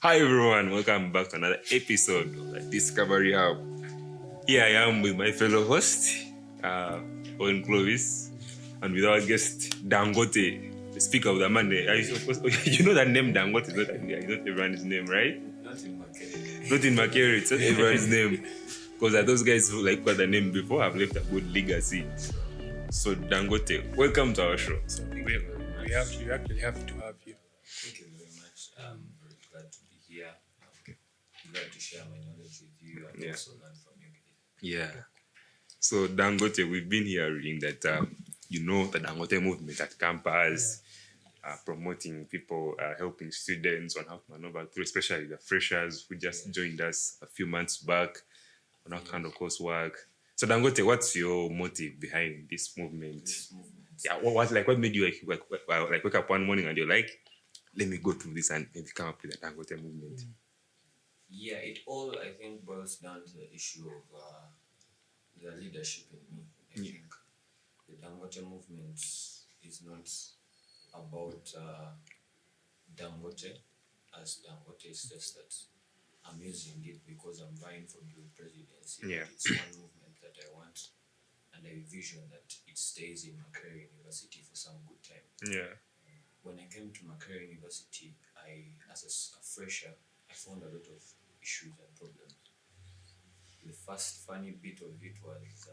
Hi everyone, welcome back to another episode of the Discovery Hub. Here I am with my fellow host, Owen Clovis, and with our guest Dangote, the speaker of the Monday. You know that name Dangote is not everyone's name, right? Not in Makerere. Not in Makerere, it's not everyone's name. Because those guys who got the name before have left a good legacy. So Dangote, welcome to our show. So we actually have to have you. Thank you very much. I'm very glad to be here. I'm glad to share my knowledge with you and also learn from you. Yeah. So Dangote, we've been hearing that the Dangote movement at campus, promoting people, helping students on how to maneuver through, especially the freshers who just joined us a few months back on our kind of coursework. So Dangote, what's your motive behind this movement? Yeah, what made you wake up one morning and you're like, let me go through this and maybe come up with the Dangote movement? Yeah, it all I think boils down to the issue of the leadership in me. I think the Dangote movement is not about Dangote as Dangote. It's just that I'm using it because I'm vying for Guild Presidency. Yeah. It's one movement that I want, and I vision that it stays in Makerere University for some good time. Yeah. When I came to Makerere University, as a fresher, I found a lot of issues and problems. The first funny bit of it was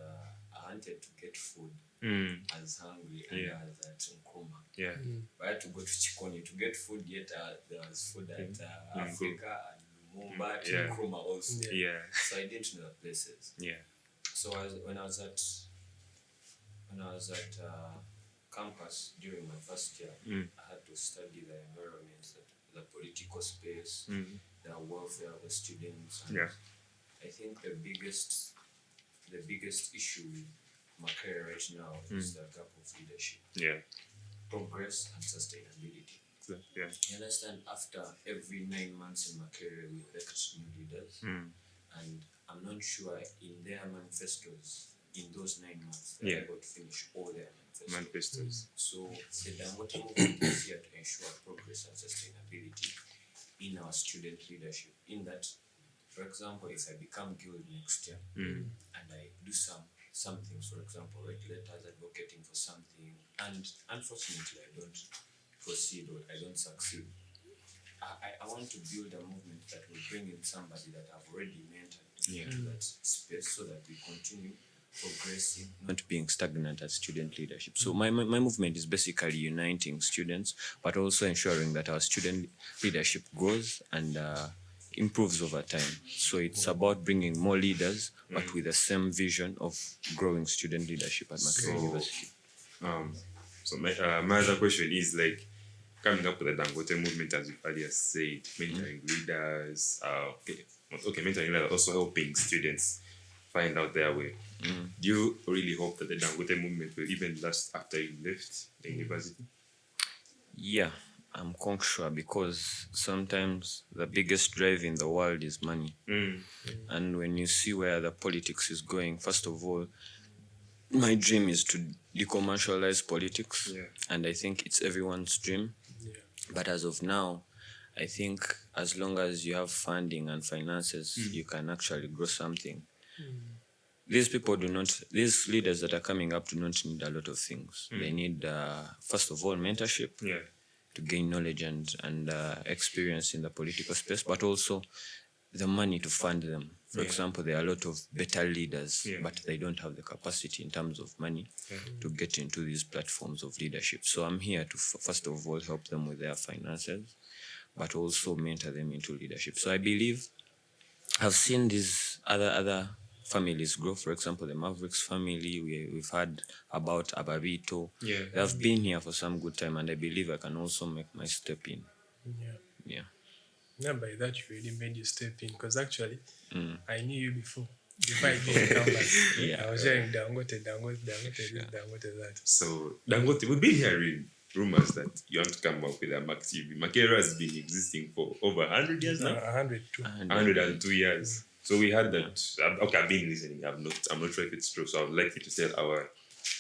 I wanted to get food. I was hungry and I was at Nkoma. Yeah. I had to go to Chikoni to get food, yet there was food at Africa and Mumbai and Nkoma also. Yeah. So I didn't know the places. Yeah. So when I was at campus during my first year, I had to study the environment, the political space, the welfare of the students. And I think the biggest issue with Makerere right now is the gap of leadership. Yeah. Progress and sustainability. Yeah. You understand, after every 9 months in Makerere, we elect new leaders. And I'm not sure in their manifestos, in those 9 months, they're able to finish all their manifestos. So the Dangote movement is here to ensure progress and sustainability in our student leadership. In that, for example, if I become Guild next year and I do some things, for example, write letters advocating for something, and unfortunately I don't proceed or I don't succeed, I want to build a movement that will bring in somebody that I've already mentored into that space so that we continue progressing, not being stagnant as student leadership. So my movement is basically uniting students, but also ensuring that our student leadership grows and improves over time. So it's about bringing more leaders, but with the same vision of growing student leadership at Makerere University. So my other question is coming up with the Dangote movement, as you earlier said, mentoring leaders, mentoring leaders, also helping students find out their way. Do you really hope that the Dangote movement will even last after you left the university? Yeah, I'm quite sure, because sometimes the biggest drive in the world is money. And when you see where the politics is going, first of all, my dream is to decommercialize politics. And I think it's everyone's dream. But as of now, I think as long as you have funding and finances, you can actually grow something. These leaders that are coming up do not need a lot of things. They need, first of all, mentorship to gain knowledge and experience in the political space, but also the money to fund them. For example, there are a lot of better leaders, but they don't have the capacity in terms of money to get into these platforms of leadership. So I'm here to, first of all, help them with their finances, but also mentor them into leadership. So I believe I've seen these other families grow. For example, the Mavericks family, we've heard about Ababito. They've been here for some good time, and I believe I can also make my step in. Not by that you really made you step in, because actually I knew you before I did campus. I was hearing Dangote, this, Dangote that. So Dangote, we've been hearing rumors that you want to come up with a Mac TV. Makerere has been existing for over 100 years now. 102 years. So we had that. I've been listening. I'm not sure if it's true. So I would like you to tell our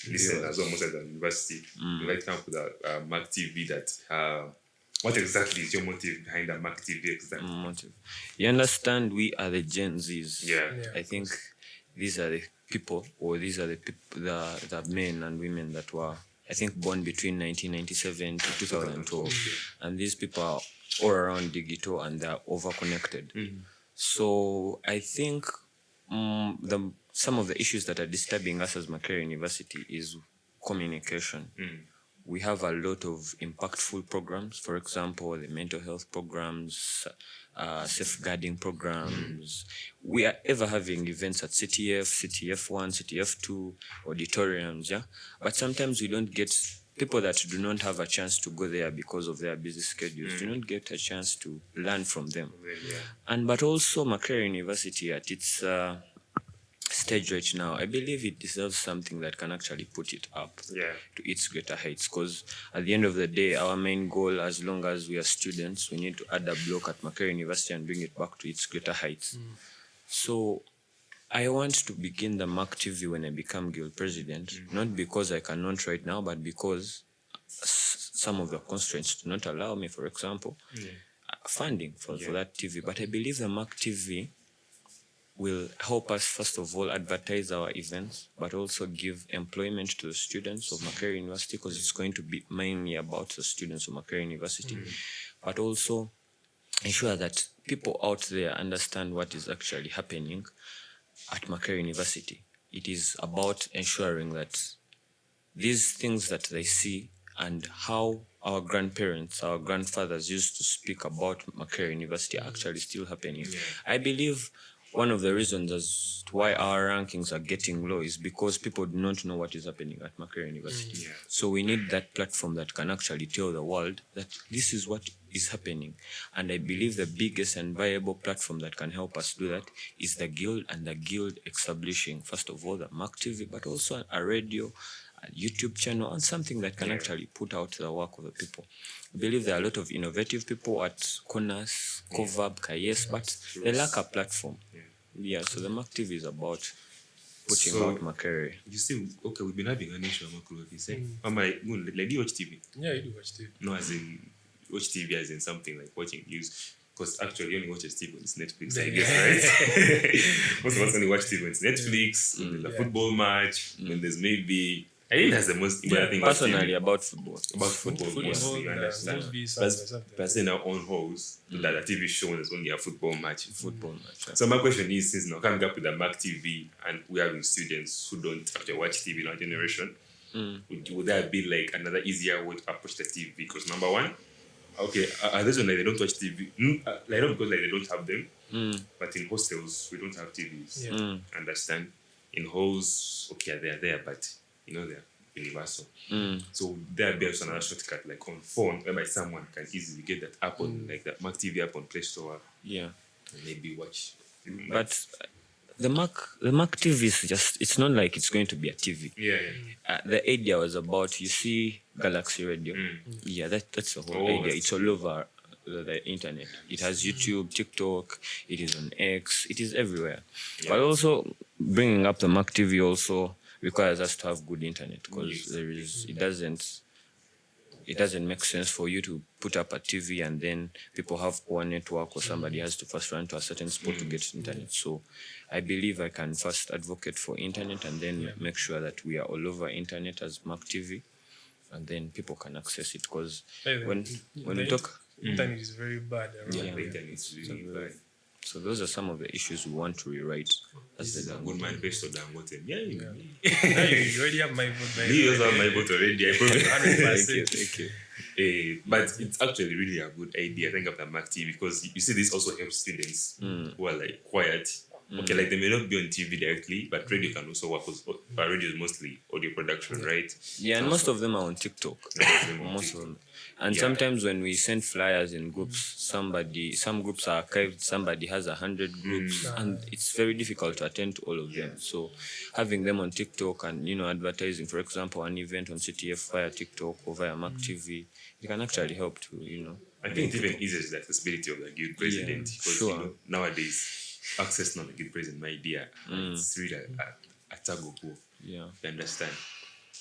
listeners, almost at the university, we like to come up with a Mac TV that what exactly is your motive behind the Mac TV exactly? Motive. You understand, we are the Gen Zs. Yeah. I think these are the people, or these are the people, the men and women that were, I think, born between 1997 to 2012. And these people are all around digital and they're over-connected. So I think some of the issues that are disturbing us as Makerere University is communication. We have a lot of impactful programs, for example, the mental health programs, safeguarding programs. We are ever having events at CTF, CTF1, CTF2, auditoriums, yeah? But sometimes we don't get people that do not have a chance to go there because of their busy schedules, do not get a chance to learn from them. But also Makerere University at its stage right now, I believe it deserves something that can actually put it up to its greater heights. Because at the end of the day, our main goal, as long as we are students, we need to add a block at Makerere University and bring it back to its greater heights. So I want to begin the Mac TV when I become Guild President, not because I cannot right now, but because some of the constraints do not allow me, for example, funding for that TV. But I believe the Mac TV will help us, first of all, advertise our events, but also give employment to the students of Makerere University, because it's going to be mainly about the students of Makerere University, but also ensure that people out there understand what is actually happening at Makerere University. It is about ensuring that these things that they see and how our grandparents, our grandfathers used to speak about Makerere University are actually still happening. I believe one of the reasons as to why our rankings are getting low is because people do not know what is happening at Makerere University. So we need that platform that can actually tell the world that this is what is happening. And I believe the biggest and viable platform that can help us do that is the Guild, and the Guild establishing, first of all, the Mac TV, but also a radio, a YouTube channel, and something that can actually put out the work of the people. I believe there are a lot of innovative people at Konas, Kovab, Kayes, but they lack a platform. So the Mac TV is about putting out Makerere. You see, okay, we've been having an issue on Makerere. You say, like, do you watch TV? Yeah, you do watch TV. No, as in watch TV as in something like watching news. Because actually, you only watch TV when it's Netflix, I guess, right? Most of us only watch TV when it's Netflix, when there's a football match, when there's maybe... I think that's the most important thing. Personally, about football. About football, mostly, you understand. Plus, in our own house, that a TV show is only a football match. So my question is, since now coming up with the Mac TV, and we having students who don't actually watch TV in our generation, would that be like another easier way to approach the TV? Because number one, okay, there's one like they don't watch TV, like not because like they don't have them, but in hostels we don't have TVs. Understand? In halls, okay, they're there, but you know they're universal. So there'll be also another shortcut, like on phone, whereby someone can easily get that app on, like that Mac TV app on Play Store, and maybe watch. But the Mac TV is just, it's not like it's going to be a TV. The idea was about, you see Galaxy Radio. That's the whole idea. It's all over the internet. It has YouTube, TikTok, it is on X, it is everywhere. But also bringing up the Mac TV also requires us to have good internet, because it doesn't make sense for you to put up a TV and then people have poor network, or somebody has to first run to a certain spot to get internet. So I believe I can first advocate for internet and then make sure that we are all over internet as Mac TV, and then people can access it. Because when we talk, internet is very bad around. The internet is really bad. So those are some of the issues we want to rewrite as the good manifesto Dangote. You already have my vote. You also have my vote already. I promise. Thank you. But it's actually really a good idea, I think, of the Mac TV, because you see this also helps students who are like quiet. Okay, like they may not be on TV directly, but radio can also work. But radio is mostly audio production, right? And most of them are on TikTok. Most of them. And sometimes when we send flyers in groups, some groups are archived, somebody has 100 groups, and it's very difficult to attend to all of them. So having them on TikTok and, advertising, for example, an event on CTF via TikTok or via Mac TV, it can actually help to, I think it even eases the accessibility of the Guild President, because nowadays, access not the Guild President, my dear, it's really a tug of war. You understand?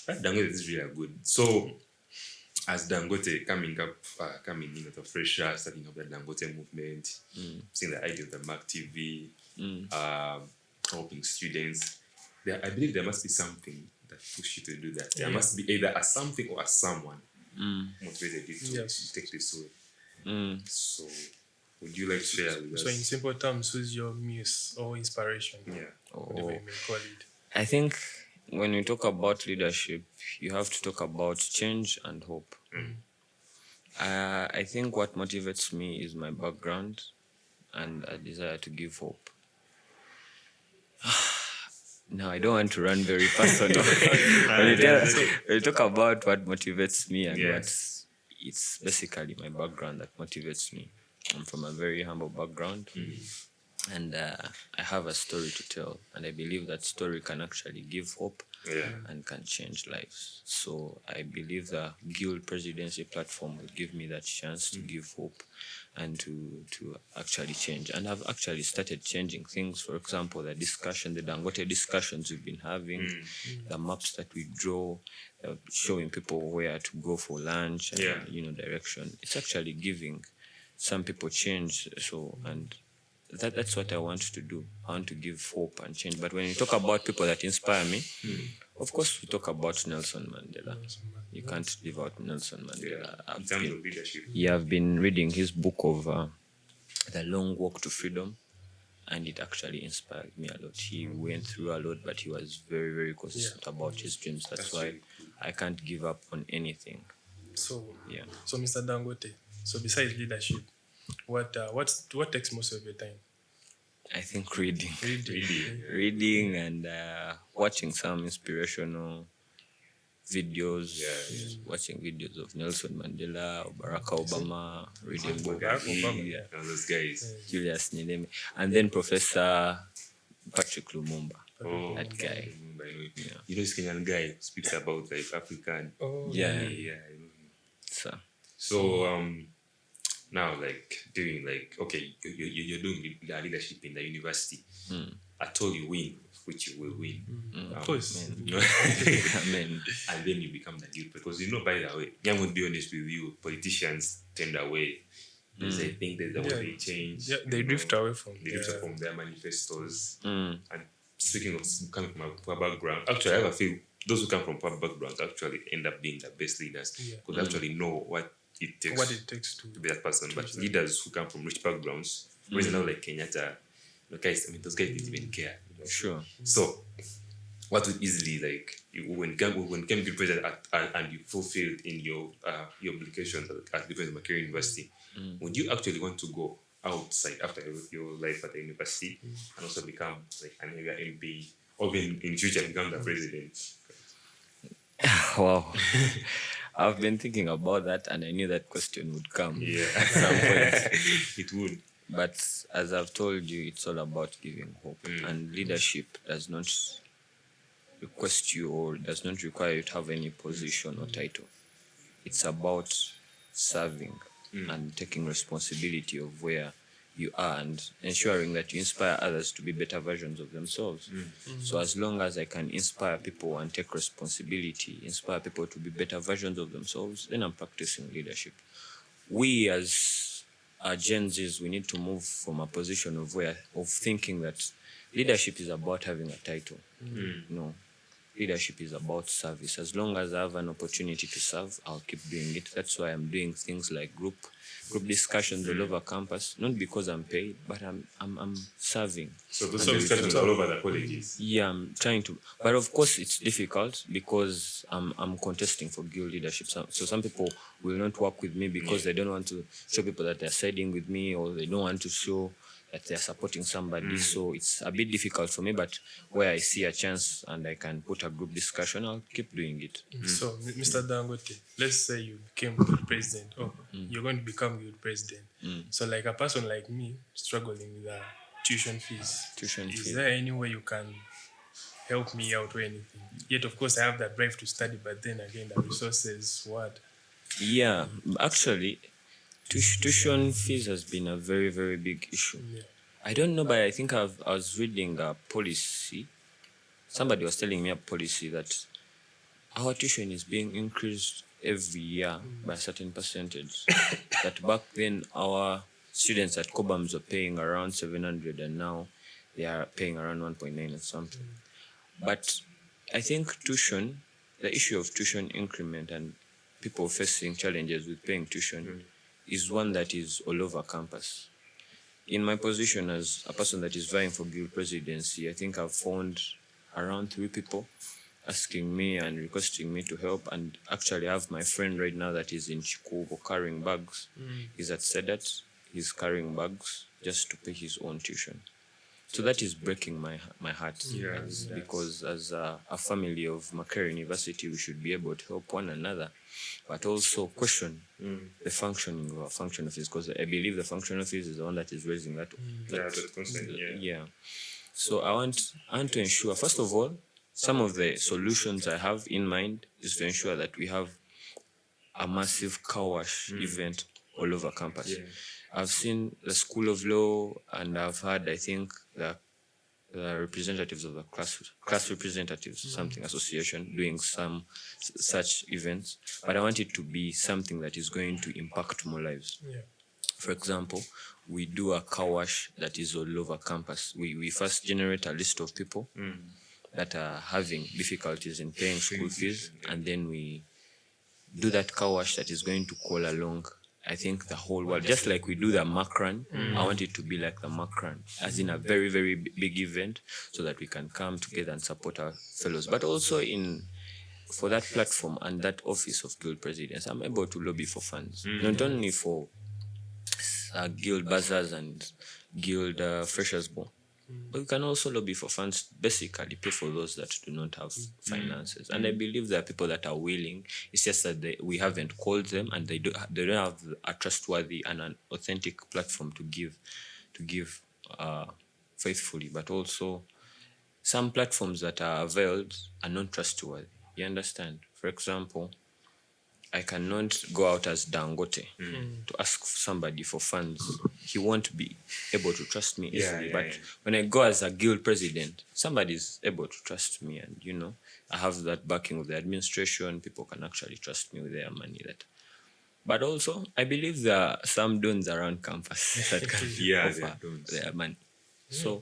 That Dangote is really good. So, as Dangote coming in as a fresher, starting up the Dangote movement, seeing the idea of the Mac TV, helping students, I believe there must be something that pushed you to do that. There must be either a something or a someone motivated you to take this way. So, would you like to share with us? So, in simple terms, who's your muse or inspiration? Whatever you may call it. I think when we talk about leadership, you have to talk about change and hope. I think what motivates me is my background and a desire to give hope. Now, I don't want to run very personal. When you talk about what motivates me and it's basically my background that motivates me. I'm from a very humble background. And I have a story to tell, and I believe that story can actually give hope and can change lives. So I believe the Guild Presidency platform will give me that chance to give hope and to actually change. And I've actually started changing things. For example, the Dangote discussions we've been having, the maps that we draw, showing people where to go for lunch and direction. It's actually giving some people change. So and that's what I want to do. I want to give hope and change. But when you talk about people that inspire me, of course we talk about Nelson Mandela. You can't leave out Nelson Mandela. In terms of leadership. I've been reading his book of The Long Walk to Freedom, and it actually inspired me a lot. He went through a lot, but he was very, very consistent about his dreams. That's why I can't give up on anything. So Mr. Dangote, so besides leadership, what takes most of your time? I think reading and watching some inspirational videos, watching videos of Nelson Mandela, Barack Obama, reading those guys, Julius Nyerere, and then Professor Patrick Lumumba. That guy. You know, this Kenyan guy speaks about like African. I know him. So now, like doing you're doing leadership in the university. I told you win, which you will win. Of course. Amen. And then you become the guild, because by the way, I will be honest with you, politicians tend away. Because I think there's a way they change. Yeah, they drift away from their manifestos. And speaking of coming from a background, actually, I have a feel those who come from poor backgrounds actually end up being the best leaders, because they actually know what it takes to be that person. But leaders who come from rich backgrounds, whereas now like Kenyatta, guys, those guys didn't even care. Sure. So, what would easily when you became Guild President and you fulfilled in your obligations at the Makerere University, would you actually want to go outside after your life at the university and also become like an area MP, or in future become the president? Wow. I've been thinking about that, and I knew that question would come at some point. It would. But as I've told you, it's all about giving hope. And leadership does not request you or does not require you to have any position or title. It's about serving and taking responsibility of where you are and ensuring that you inspire others to be better versions of themselves. So as long as I can inspire people and take responsibility, inspire people to be better versions of themselves, then I'm practicing leadership. We as Gen Zs, we need to move from a position of thinking that leadership is about having a title. No. Leadership is about service. As long as I have an opportunity to serve, I'll keep doing it. That's why I'm doing things like group discussions all over campus, not because I'm paid, but I'm serving. So those discussions all over the colleges? Yeah, I'm trying to. But of course, it's difficult because I'm contesting for guild leadership. So some people will not work with me because they don't want to show people that they're siding with me, or they don't want to show that they're supporting somebody. So it's a bit difficult for me, but where I see a chance and I can put a group discussion, I'll keep doing it. So, Mr. Dangote, let's say you became Guild President, you're going to become Guild President. So like a person like me struggling with tuition fees, is there any way you can help me out or anything? Yet, of course, I have that drive to study, but then again, the resources, what? Yeah, actually, tuition fees has been a very, very big issue. I don't know, but I think I was reading a policy. Somebody was telling me a policy that our tuition is being increased every year by a certain percentage. That back then our students at Cobhams were paying around 700 and now they are paying around 1.9 or something. But I think tuition, the issue of tuition increment and people facing challenges with paying tuition is one that is all over campus. In my position as a person that is vying for Guild Presidency, I think I've found around 3 people asking me and requesting me to help, and actually I have my friend right now that is in Chikubo carrying bags. He's at Sedat, he's carrying bags just to pay his own tuition. So that is breaking my heart, because as a family of Makerere University, we should be able to help one another, but also question the functioning of our function office, because I believe the function office is the one that is raising that. So I want to ensure, first of all, some of the solutions I have in mind is to ensure that we have a massive car wash event all over campus. I've seen the School of Law, and I've had, I think, the representatives of the class representatives, something association, doing some such events. But I want it to be something that is going to impact more lives. For example, we do a car wash that is all over campus. We first generate a list of people that are having difficulties in paying school fees, and then we do that car wash that is going to call along, I think, the whole world. Just like we do the Macron, I want it to be like the Macron, as in a very, very big event, so that we can come together and support our fellows. But also for that platform and that office of Guild Presidents, I'm able to lobby for funds, not only for Guild Bazaars and Guild Freshers Ball, but we can also lobby for funds, basically pay for those that do not have finances. And I believe there are people that are willing. It's just that we haven't called them, and they don't have a trustworthy and an authentic platform to give faithfully. But also, some platforms that are availed are not trustworthy. You understand? For example, I cannot go out as Dangote to ask somebody for funds. He won't be able to trust me easily. But when I go as a guild president, somebody is able to trust me, and I have that backing of the administration. People can actually trust me with their money. But also, I believe there are some dons around campus that can offer their money. So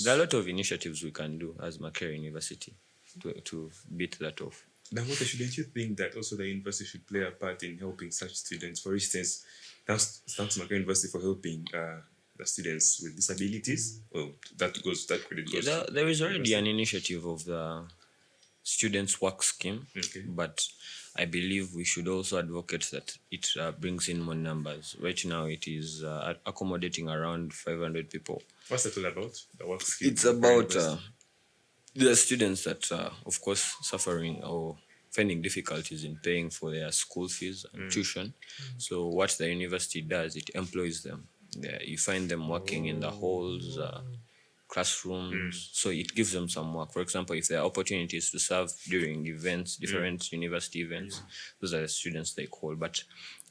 there are a lot of initiatives we can do as Makerere University to beat that off. Dangote, shouldn't you think that also the university should play a part in helping such students? For instance, thanks to Makerere University for helping the students with disabilities. Well, that credit goes. There is already an initiative of the Students' Work Scheme, but I believe we should also advocate that it brings in more numbers. Right now, it is accommodating around 500 people. What's that all about? The work scheme? It's about the students that are, of course, suffering or finding difficulties in paying for their school fees and tuition. So what the university does, it employs them. You find them working in the halls, classrooms. So it gives them some work. For example, if there are opportunities to serve during events, different university events, those are the students they call. But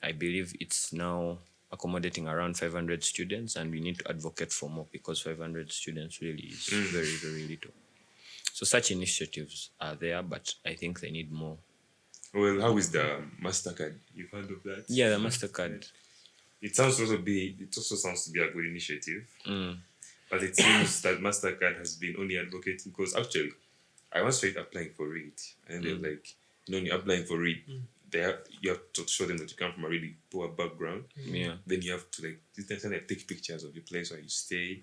I believe it's now accommodating around 500 students, and we need to advocate for more, because 500 students really is very, very little. So such initiatives are there, but I think they need more. Well, how is the MasterCard? You've heard of that? Yeah, the MasterCard. It also sounds to be a good initiative. But it seems that MasterCard has been only advocating, because actually, I once tried applying for it, and they're like, when you're applying for it, you have to show them that you come from a really poor background. Then you have to take pictures of the place where you stay.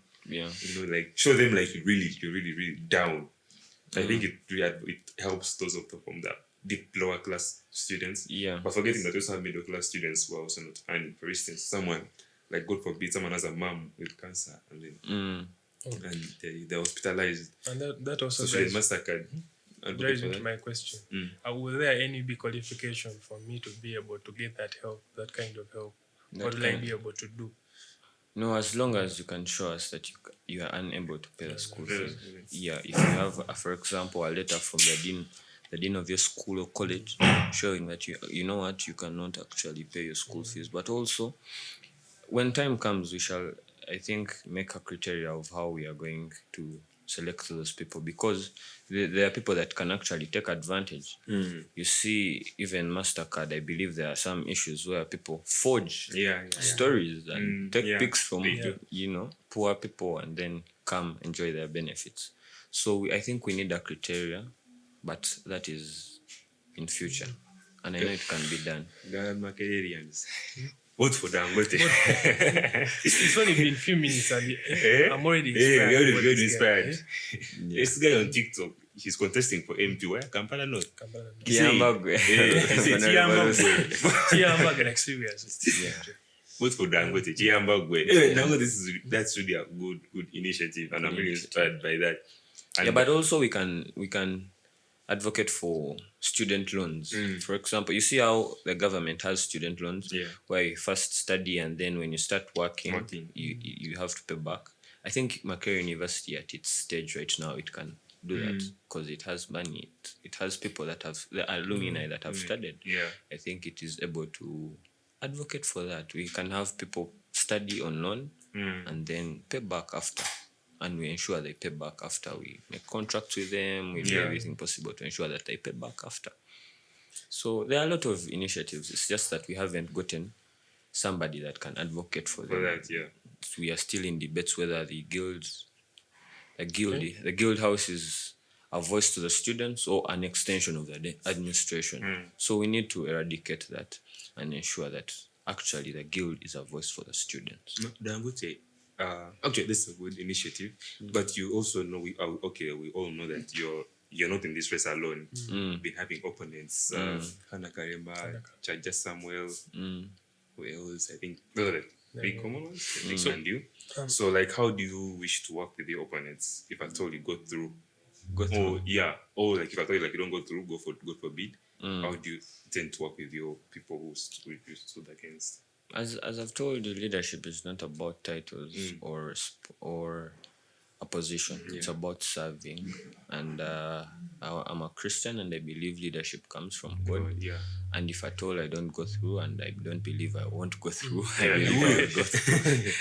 Show them you're really down. I think it helps those from the deep lower class students. But forgetting that we also have middle class students who are also not earning. For instance, someone, God forbid, someone has a mom with cancer, and then they're hospitalized. And that also drives into my question. Will there any be qualification for me to be able to get that help, that kind of help? What will I be able to do? No, as long as you can show us that you are unable to pay the school fees. If you have, for example, a letter from the dean of your school or college, showing that you know what, you cannot actually pay your school fees. But also, when time comes, we shall, I think, make a criteria of how we are going to select those people, because there are people that can actually take advantage. You see, even MasterCard, I believe there are some issues where people forge stories and take pics from poor people and then come enjoy their benefits. So I think we need a criteria, but that is in future, and I know it can be done. Makererians. Vote for Dangote. It's only been a few minutes and I'm already inspired. You're already inspired. This guy on TikTok, he's contesting for MP. Where? Kampala North. Kiambagwe. Tiambagwe, like serious. Vote for Dangote. Chiambagwe. Dangote, that's really a good initiative, and I'm really inspired by that. And but also we can advocate for student loans. For example, you see how the government has student loans, where you first study and then when you start working. You have to pay back. I think Makerere University at its stage right now, it can do that because it has money. It has people that have, the alumni that have studied. I think it is able to advocate for that. We can have people study on loan and then pay back after. And we ensure they pay back after. We make contracts with them. We do everything possible to ensure that they pay back after. So there are a lot of initiatives. It's just that we haven't gotten somebody that can advocate for them. We are still in debates whether the guild house is a voice to the students or an extension of the administration. So we need to eradicate that and ensure that actually the guild is a voice for the students. Dangote. Okay, this is a good initiative, but you also know we all know that you're not in this race alone. You've been having opponents, Hannah Karemba, Chaja Samuel, who else? I think those are the big common ones. And you. So, like, how do you wish to work with your opponents? If at all you go through, or like if at all like you don't go through, go for bid. How do you tend to work with your people who stood against? As I've told you, leadership is not about titles or a position. It's about serving. And I'm a Christian, and I believe leadership comes from God. And if at all I don't go through, and I don't believe I won't go through, I will go through.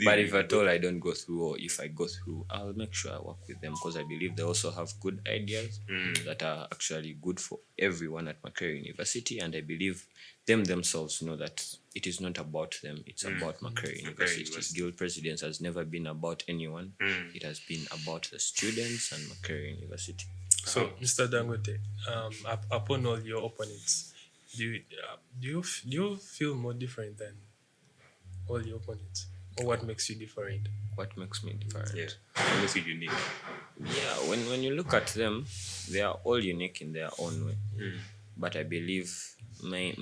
But if at all I don't go through, or if I go through, I'll make sure I work with them, because I believe they also have good ideas that are actually good for everyone at Makerere University. And I believe them themselves know that it is not about them, it's about Makerere University. Guild Presidency has never been about anyone. It has been about the students and Makerere University. So, Mr. Dangote, upon all your opponents, do you feel more different than all your opponents? Or what makes you different? What makes me different? What makes you unique? When you look at them, they are all unique in their own way. But I believe my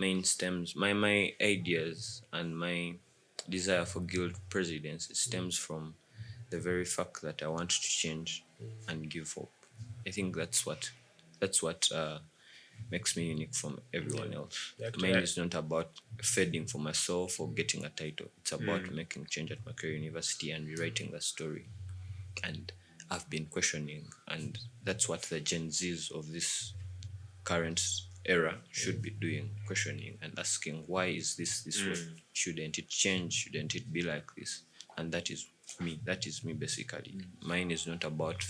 ideas and my desire for guild presidency stems from the very fact that I want to change and give hope. I think that's what makes me unique from everyone else. Mine is not about fending for myself or getting a title. It's about making change at Makerere University and rewriting the story. And I've been questioning, and that's what the Gen Zs of this current era should be doing, questioning and asking, why is this way? Shouldn't it change? Shouldn't it be like this? And that is me basically. Mine is not about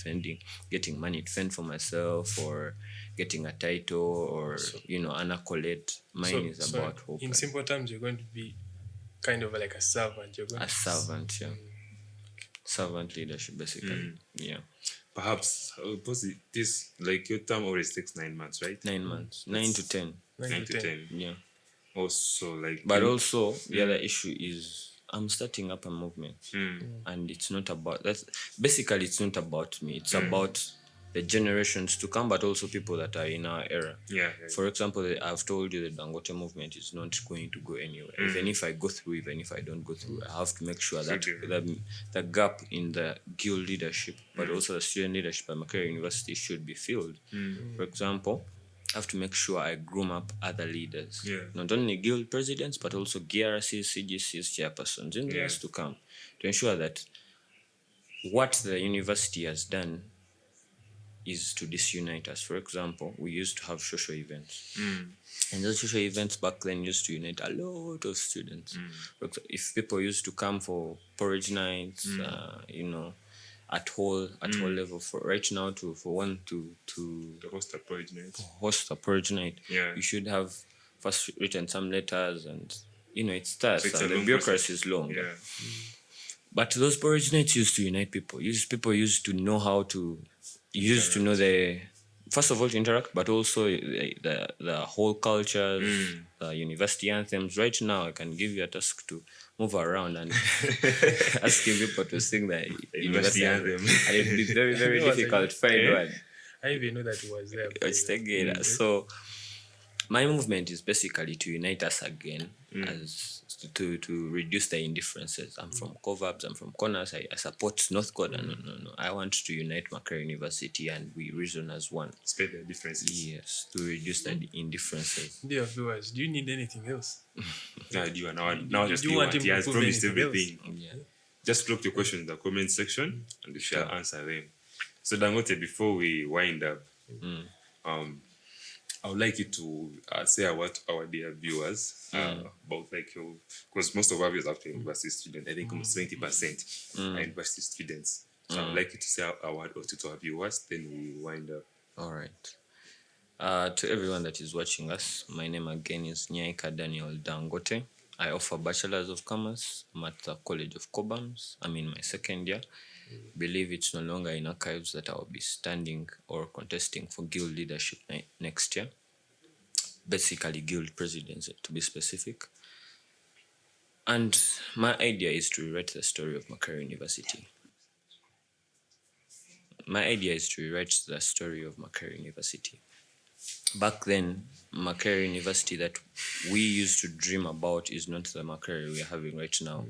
getting money to fend for myself or getting a title or an accolade. Mine is about hope. In simple terms, you're going to be kind of like a servant. Servant leadership basically. Perhaps this, like, your term always takes 9 months, right? 9 months, 9 to 10. 9 to 10. Yeah. Also, like, but also the other issue is I'm starting up a movement, and it's not about that. Basically, it's not about me. It's about the generations to come, but also people that are in our era. For example, I've told you the Dangote movement is not going to go anywhere. Even if I go through, even if I don't go through, I have to make sure that the gap in the guild leadership, but also the student leadership at Makerere University should be filled. For example, I have to make sure I groom up other leaders. Not only guild presidents, but also GRCs, CGCs, chairpersons in the years to come, to ensure that what the university has done is to disunite us. For example, we used to have social events. And those social events back then used to unite a lot of students. If people used to come for porridge nights, at whole level. For right now, to host a porridge night. Host a porridge night, Yeah. you should have first written some letters, and it starts, So and the bureaucracy is long. Yeah. But those porridge nights used to unite people. People used to know how to, used to know first of all, to interact, but also the whole cultures, the university anthems. Right now, I can give you a task to move around and asking people to sing the university anthem. And it'd be very, very difficult to find one. I didn't even know that it was there. It's together. So my movement is basically to unite us again, as to reduce the indifferences. I'm from Covabs, I'm from Corners, I support North Korea. No. I want to unite Makerere University and we reason as one. Spare the differences. Yes, to reduce the indifferences. Dear viewers, do you need anything else? No, now just you want. He has promised everything. Yeah. Just drop your questions in the comment section and we shall answer them. So Dangote, before we wind up, I would like you to say what our dear viewers about because most of our viewers are actually university students. I think almost 70% are university students. So I would like you to say a word or two to our viewers, then we wind up. All right. To everyone that is watching us, my name again is Nyaika Daniel Dangote. I offer Bachelor's of Commerce. I'm at the College of Cobhams. I'm in my second year. Believe it's no longer in archives that I will be standing or contesting for Guild leadership next year. Basically, Guild Presidency, to be specific. And my idea is to rewrite the story of Makerere University. Back then, Makerere University that we used to dream about is not the Makerere we are having right now.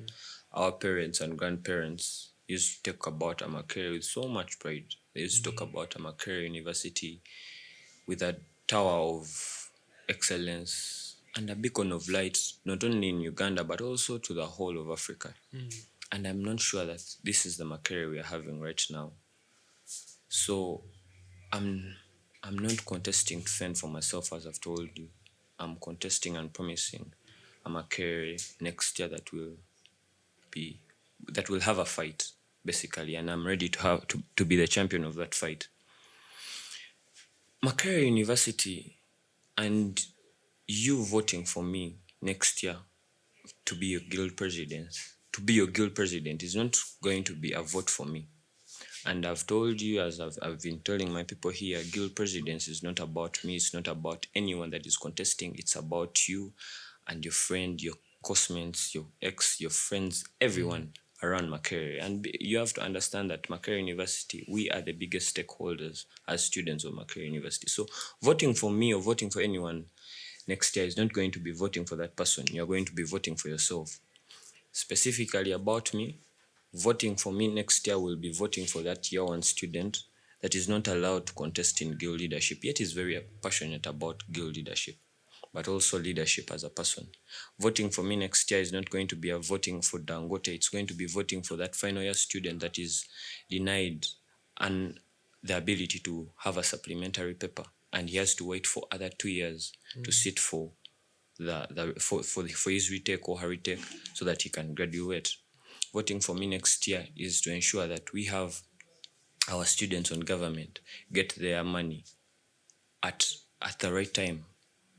Our parents and grandparents used to talk about a Makerere with so much pride. They used to talk about a Makerere University with a tower of excellence and a beacon of light, not only in Uganda, but also to the whole of Africa. And I'm not sure that this is the Makerere we are having right now. So I'm not contesting to fend for myself, as I've told you. I'm contesting and promising a Makerere next year that will have a fight, basically, and I'm ready to be the champion of that fight. Makerere University and you voting for me next year to be your guild president is not going to be a vote for me. And I've told you, as I've been telling my people here, Guild Presidency is not about me. It's not about anyone that is contesting. It's about you and your friend, your classmates, your ex, your friends, everyone around Makerere. And you have to understand that Makerere University, we are the biggest stakeholders as students of Makerere University. So voting for me or voting for anyone next year is not going to be voting for that person. You're going to be voting for yourself. Specifically about me, voting for me next year will be voting for that year one student that is not allowed to contest in guild leadership, yet is very passionate about guild leadership, but also leadership as a person. Voting for me next year is not going to be a voting for Dangote. It's going to be voting for that final year student that is denied and the ability to have a supplementary paper, and he has to wait for other 2 years to sit for his retake or her retake so that he can graduate. Voting for me next year is to ensure that we have our students on government get their money at the right time,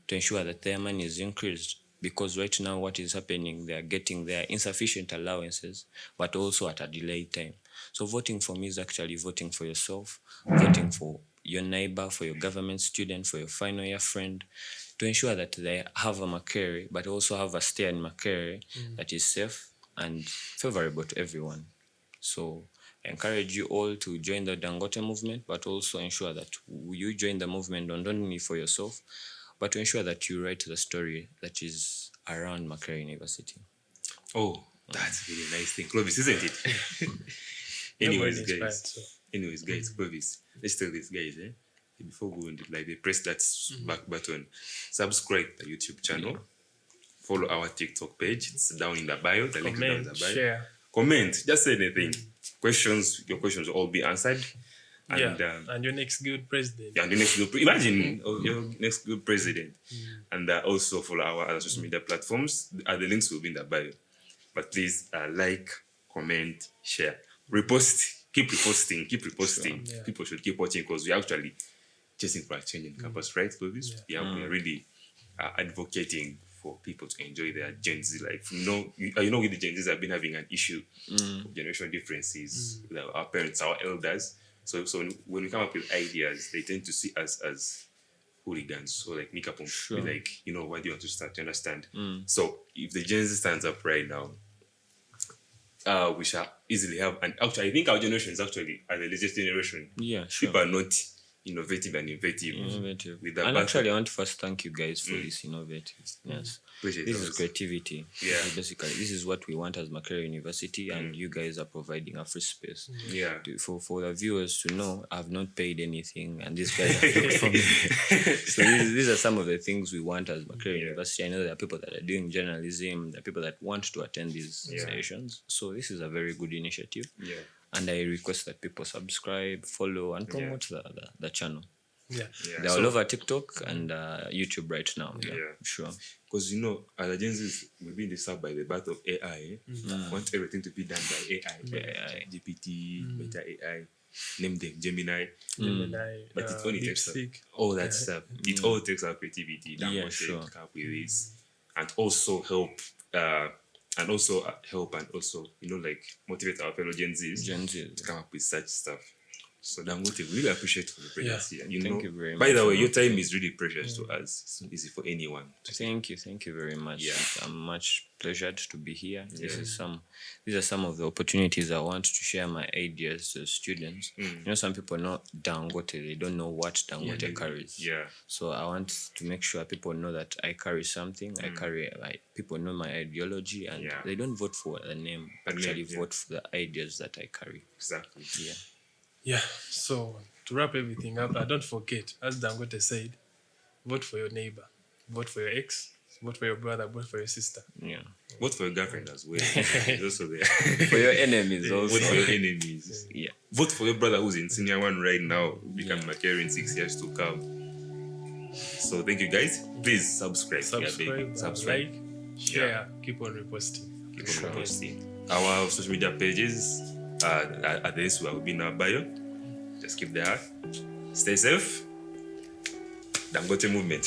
to ensure that their money is increased, because right now what is happening, they are getting their insufficient allowances, but also at a delayed time. So voting for me is actually voting for yourself, voting for your neighbor, for your government student, for your final year friend, to ensure that they have a Makerere, but also have a stay in Makerere that is safe and favorable to everyone. So I encourage you all to join the Dangote movement, but also ensure that you join the movement not only for yourself, but to ensure that you write the story that is around Makerere University. Oh, that's really nice thing, Clovis, isn't it? Anyways, guys, Clovis, let's tell these guys, before we go into they press that back button, subscribe the YouTube channel, follow our TikTok page. It's down in the bio. The link is down in the bio. Share. Comment. Just say anything. Your questions will all be answered. And, and your next guild president. Yeah, and your next guild imagine your next guild president. And also follow our other social media platforms. The links will be in the bio. But please like, comment, share, repost. keep reposting. Sure. Yeah. People should keep watching because we're actually chasing for a change in campus, right? So we're really advocating for people to enjoy their Gen Z life. You know, with the Gen Zs have been having an issue of generation differences with our parents, our elders. So when we come up with ideas, they tend to see us as hooligans. So like Nikapum, be like, why do you want to start? You understand? So if the Gen Z stands up right now, we shall easily have. And actually, I think our generation is actually the latest generation. Yeah, sure. People are not innovative and inventive. And actually, I want to first thank you guys for this innovativeness. This is creativity. Yeah. Basically, this is what we want as Makerere University, and you guys are providing a free space. Yeah. For the viewers to know, I've not paid anything, and these guys have looked for me. So these are some of the things we want as Makerere University. I know there are people that are doing journalism, there are people that want to attend these sessions. So this is a very good initiative. Yeah. And I request that people subscribe, follow, and promote the channel. Yeah. They're all over TikTok and YouTube right now. Yeah. Sure. Because as a Gen Zs, we've been disturbed by the birth of AI. Want everything to be done by AI. GPT, Meta AI, name them Gemini. But it only takes all that stuff. It all takes our creativity. To come up with this, and also help. And also motivate our fellow Gen Zs to come up with such stuff. So Dangote, we really appreciate for the presence here. Thank you very much. By the way, your time is really precious to us. It's not easy for anyone. Thank you very much. Yeah. I'm much pleasured to be here. These are some of the opportunities I want to share my ideas to students. Some people know Dangote, they don't know what Dangote carries. Yeah. So I want to make sure people know that I carry something. People know my ideology, and they don't vote for the name. Actually, vote for the ideas that I carry. Exactly. Yeah. Yeah, so to wrap everything up, don't forget, as Dangote said, vote for your neighbor, vote for your ex, vote for your brother, vote for your sister. Yeah. Vote for your girlfriend as well. It's also there. For your enemies also. Vote for your enemies. Yeah. Vote for your brother who's in senior one right now, become Makerere in 6 years to come. So thank you guys. Please subscribe, like, share, keep on reposting. Our social media pages at this will be in our bio. Just keep there. Stay safe. Dangote movement.